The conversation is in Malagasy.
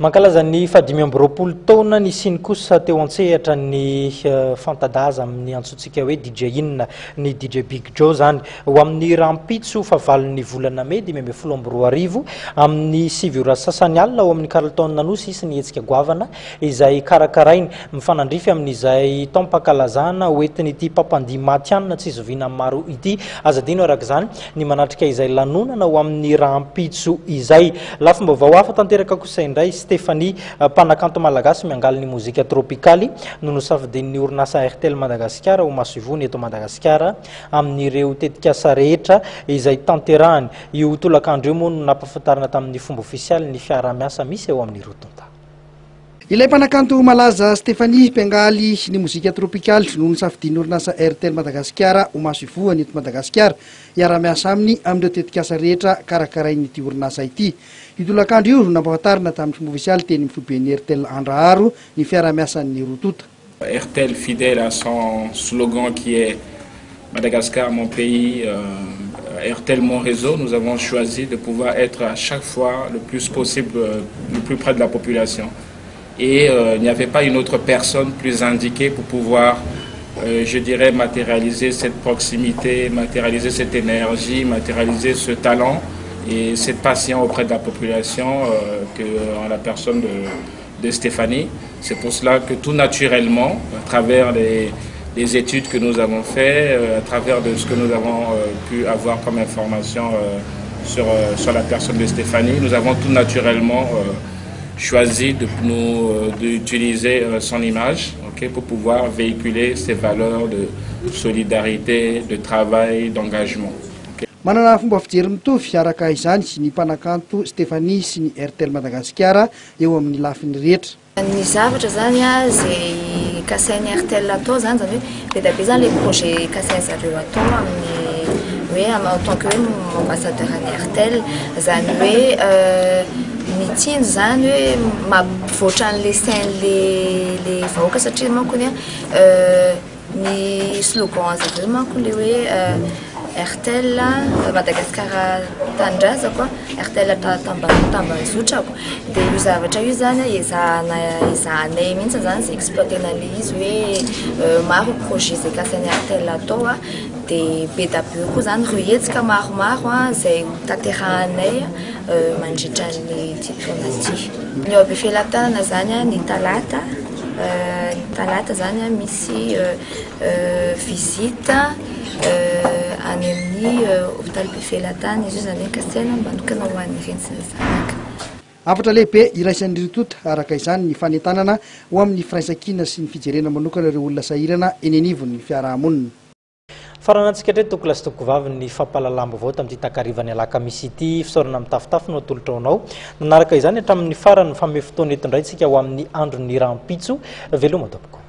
Mankalaza ny fadimy amby roapolo taona ny siny kosa teo an-tsehatra ny fantadaza amin'ny antsointsika hoe DJ Inna ny DJ Big Joe zany ho amin'ny rampitso fahavalon'ny volana May 2024 amin'ny 7 ora sasany alina ao amin'ny Carlton Nanosy isy ny hetsika goavana izay karakarainy mifanandrify amin'izay taom-pankalazana hoentin'ity mpampandihy Matianina tsy zoviana maro ity azadino araka zany ny manatrika izay lanonana ho amin'ny rampitso izay lafim-baovao hafa tanteraka kosa indray Stéphanie mpanakanto malagasy miangaly ny mozika tropikaly no nosafidin'ny orinasa RTL Madagasikara ho masivony eto Madagasikara amin'ireo tetikasa rehetra izay tanterahany io tolakandro io moa no nampahafantarana tamin'ny fomba ofisialy ny fiara-miasa misy eo amin'ny rotonta. Ilay mpanakanto malaza Stéphanie mpiangaly ny mozika tropikaly no nosafidin'ny orinasa RTL Madagasikara ho masivoany eto Madagasikara iara-miasa aminy amin'ireo tetikasa rehetra karakarain'ity orinasa ity. Itolakandro io nampahafantarana tamin'ny fomba ofisialy teny mifoben'ny RTL Andraharo ny fiara-miasan'ny rotota. RTL fidèle à son slogan qui est Madagascar mon pays, RTL mon réseau, nous avons choisi de pouvoir être à chaque fois le plus possible le plus près de la population. Et il n'y avait pas une autre personne plus indiquée pour pouvoir, je dirais, matérialiser cette proximité, matérialiser cette énergie, matérialiser ce talent et cette passion auprès de la population en la personne de Stéphanie. C'est pour cela que tout naturellement, à travers les études que nous avons faites, à travers de ce que nous avons pu avoir comme information sur la personne de Stéphanie, nous avons tout naturellement choisi d'utiliser son image pour pouvoir véhiculer ses valeurs de solidarité, de travail, d'engagement. Manana fomba fijery mitovy araka izany ny mpanakanto Stéphanie sy ny RTL Madagasikara eo amin'ny lafiny rehetra. Ny zavatra zany zay kasain'ny RTL atao zany hoe be da be zany le projet kasainy zareo atao amin'ny hoe en tant que ambassadeur an'ny RTL zany hoe mitsinjo zany hoe mampivoatra an'le sainy le vahoaka satria manko ny slogan zareo manko le hoe RTL Madagascar tanindrazako RTL tambazotrako dia io zavatra io zany ezahanay mihitsy zany zay exploiten'le izy hoe maro projet zay kasain'ny RTL atao dia be da be koa zany reo hetsika maromaro zay tanterahanay mandritra ny titrona ty. Ny eo am-pifelantanana zany ny talata zany misy visite any amin'ny hôpital Befelatany izy zany kasaina manokana ho an'ny reny sy ny zanaka. Hafatra lehibe iraisan'ny rotota araka izany ny fanentanana ho amin'ny firaisan-kina sy ny fijerena manokana ireo olona sahirana eny anivon'ny fiarahamonina. Faranantsika hatreto toko lasy toko vavy ny fampalalam-baovao tamin'ity takarivany alakamisy ity fisaorana mitafitafy no atolotra anao nanaraka izany hatramin'ny farany famefotoana eto indray tsika ho amin'ny andron'ny rampitso veloma tompoko.